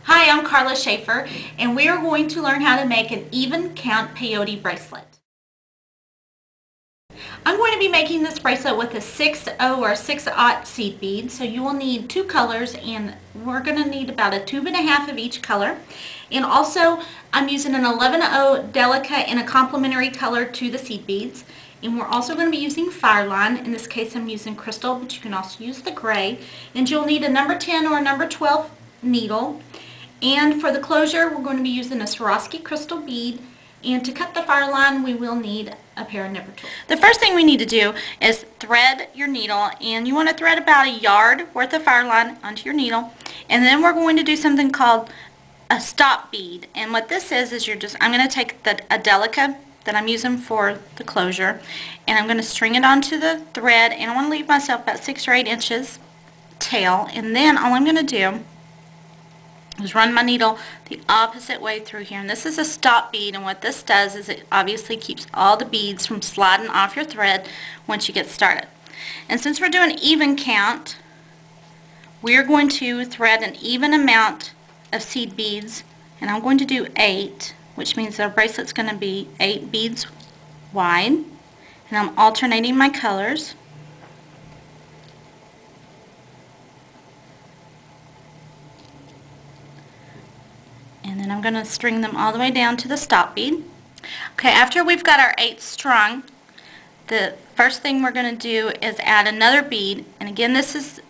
Hi, I'm Carla Schaefer, and we are going to learn how to make an even count peyote bracelet. I'm going to be making this bracelet with a 6/0 or 6/0 seed bead, so you will need two colors, and we're going to need about a tube and a half of each color. And also, I'm using an 11/0 delicate and a complementary color to the seed beads. And we're also going to be using Fireline. In this case, I'm using crystal, but you can also use the gray. And you'll need a number 10 or a number 12 needle. And for the closure, we're going to be using a Swarovski crystal bead. And to cut the fire line, we will need a pair of nipper tools. The first thing we need to do is thread your needle, and you want to thread about a yard worth of fire line onto your needle. And then we're going to do something called a stop bead. And what this is I'm going to take a delica that I'm using for the closure, and I'm going to string it onto the thread, and I want to leave myself about 6 or 8 inches tail. And then all I'm going to do is run my needle the opposite way through here, and this is a stop bead, and what this does is it obviously keeps all the beads from sliding off your thread once you get started. And since we're doing even count, we are going to thread an even amount of seed beads, and I'm going to do 8, which means our bracelet's going to be 8 beads wide, and I'm alternating my colors. And then I'm going to string them all the way down to the stop bead. Okay, after we've got our 8 strung, the first thing we're going to do is add another bead. And again, this is,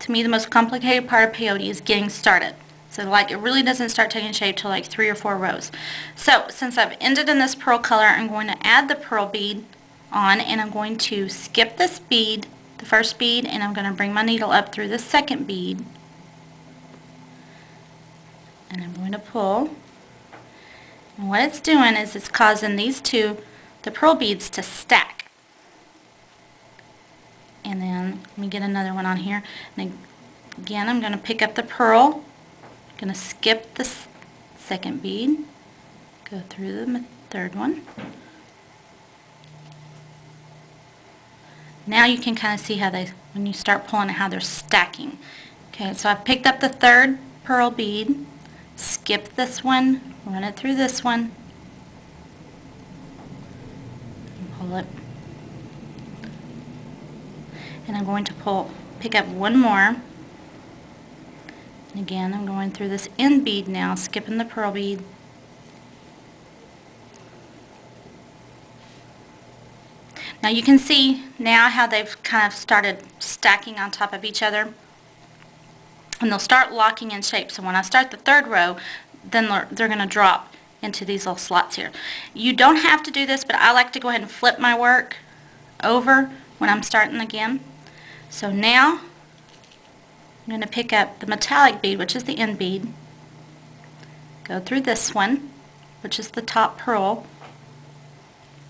to me, the most complicated part of peyote is getting started. So like it really doesn't start taking shape till like 3 or 4 rows. So since I've ended in this pearl color, I'm going to add the pearl bead on, and I'm going to skip this bead, the first bead, and I'm going to bring my needle up through the second bead. And I'm going to pull, and what it's doing is it's causing the pearl beads to stack. And then let me get another one on here, and again I'm going to pick up the pearl, I'm going to skip the second bead, go through the third one. Now you can kind of see how when you start pulling it, how they're stacking. Okay, so I've picked up the third pearl bead, skip this one, run it through this one, and pull it. And I'm going to pick up one more. And again, I'm going through this end bead now, skipping the pearl bead. Now you can see now how they've kind of started stacking on top of each other. And they'll start locking in shape. So when I start the third row, then they're going to drop into these little slots here. You don't have to do this, but I like to go ahead and flip my work over when I'm starting again. So now I'm going to pick up the metallic bead, which is the end bead, go through this one, which is the top pearl.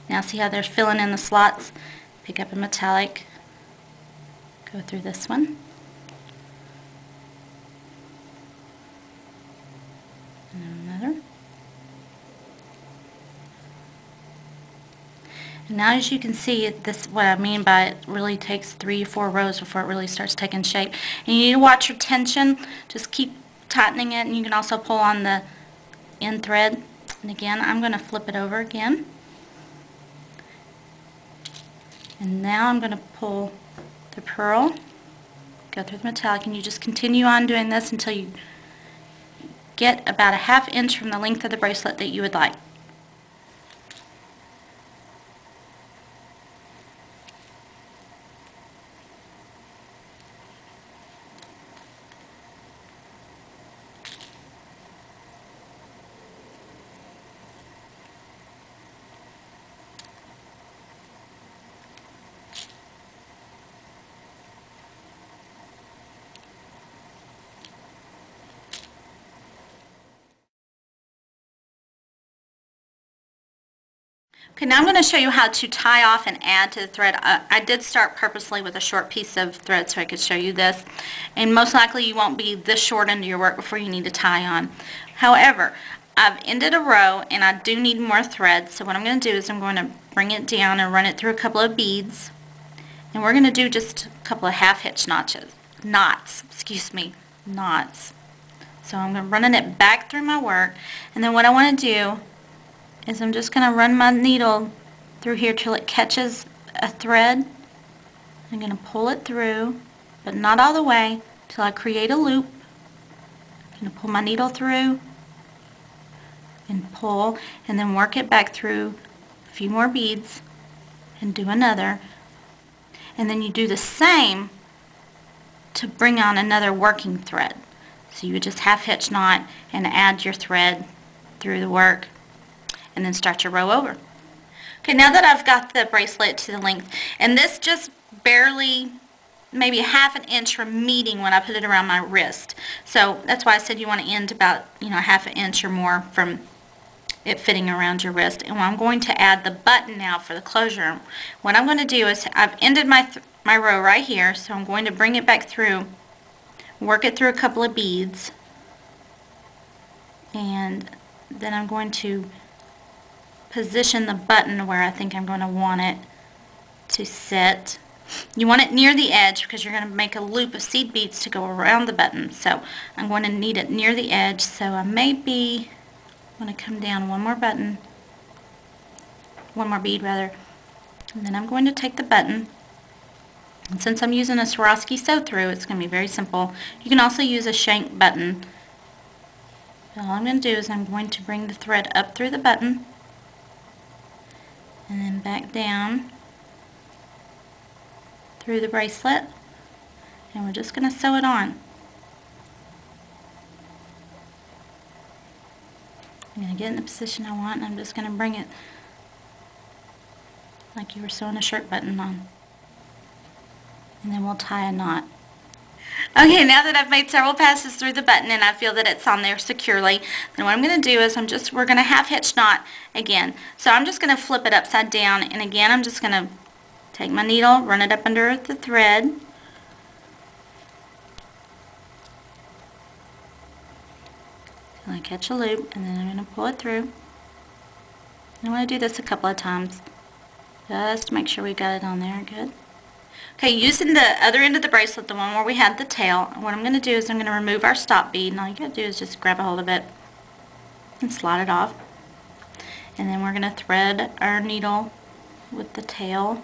Now see how they're filling in the slots? Pick up a metallic, go through this one. Another. And now as you can see, what I mean by it really takes 3 or 4 rows before it really starts taking shape. And you need to watch your tension. Just keep tightening it, and you can also pull on the end thread. And again, I'm going to flip it over again. And now I'm going to pull the pearl, go through the metallic, and you just continue on doing this until you get about a 1/2 inch from the length of the bracelet that you would like. Okay, now I'm going to show you how to tie off and add to the thread. I did start purposely with a short piece of thread so I could show you this, and most likely you won't be this short into your work before you need to tie on. However, I've ended a row and I do need more thread, so what I'm going to do is I'm going to bring it down and run it through a couple of beads, and we're going to do just a couple of half hitch knots, So I'm running it back through my work, and then what I want to do is I'm just going to run my needle through here till it catches a thread. I'm going to pull it through, but not all the way, till I create a loop. I'm going to pull my needle through and pull, and then work it back through a few more beads and do another. And then you do the same to bring on another working thread. So you would just half hitch knot and add your thread through the work and then start your row over. Okay, now that I've got the bracelet to the length, and this just barely, maybe ½ an inch from meeting when I put it around my wrist. So that's why I said you want to end about, you know, ½ an inch or more from it fitting around your wrist. And I'm going to add the button now for the closure. What I'm going to do is I've ended my row right here, so I'm going to bring it back through, work it through a couple of beads, and then I'm going to position the button where I think I'm going to want it to sit. You want it near the edge because you're going to make a loop of seed beads to go around the button. So I'm going to need it near the edge, so I maybe want to come down one more bead rather, and then I'm going to take the button. And since I'm using a Swarovski sew through, it's going to be very simple. You can also use a shank button. All I'm going to do is I'm going to bring the thread up through the button and then back down through the bracelet, and we're just going to sew it on. I'm going to get in the position I want, and I'm just going to bring it like you were sewing a shirt button on. And then we'll tie a knot. Okay, now that I've made several passes through the button and I feel that it's on there securely, then what I'm going to do is we're going to half hitch knot again. So I'm just going to flip it upside down, and again I'm just going to take my needle, run it up under the thread, till I catch a loop, and then I'm going to pull it through. I want to do this a couple of times just to make sure we got it on there good. Okay, using the other end of the bracelet, the one where we had the tail, what I'm going to do is I'm going to remove our stop bead, and all you got to do is just grab a hold of it and slide it off. And then we're going to thread our needle with the tail.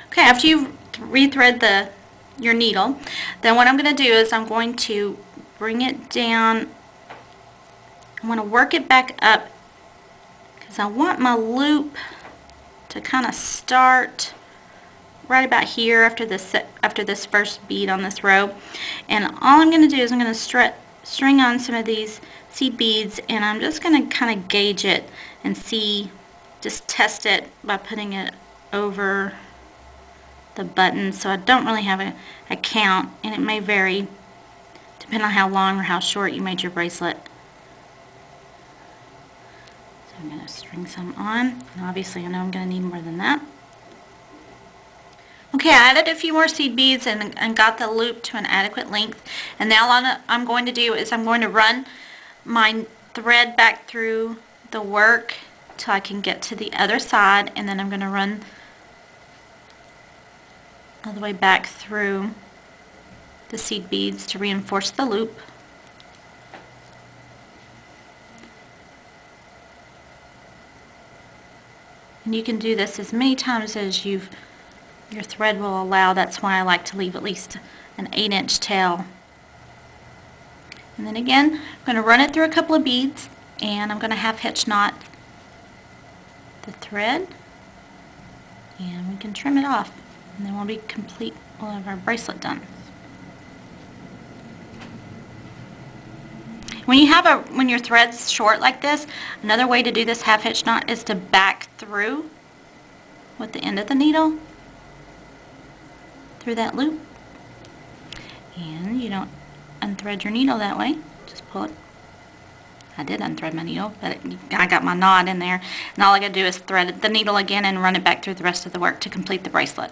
Okay, after you rethread your needle, then what I'm going to do is I'm going to bring it down. I want to work it back up because I want my loop to kind of start right about here after this first bead on this row. And all I'm going to do is I'm going to string on some of these seed beads, and I'm just going to kind of gauge it and see, just test it by putting it over the button. So I don't really have a count, and it may vary depending on how long or how short you made your bracelet. So I'm going to string some on, and obviously I know I'm going to need more than that. Okay, I added a few more seed beads and got the loop to an adequate length. And now all I'm going to do is I'm going to run my thread back through the work till I can get to the other side, and then I'm going to run all the way back through the seed beads to reinforce the loop. And you can do this as many times as your thread will allow. That's why I like to leave at least an 8-inch tail. And then again, I'm going to run it through a couple of beads, and I'm going to half hitch knot the thread, and we can trim it off, and then we'll be complete. We'll have our bracelet done. When your thread's short like this, another way to do this half hitch knot is to back through with the end of the needle through that loop, and you don't unthread your needle that way, just pull it. I did unthread my needle, but I got my knot in there, and all I gotta do is thread the needle again and run it back through the rest of the work to complete the bracelet.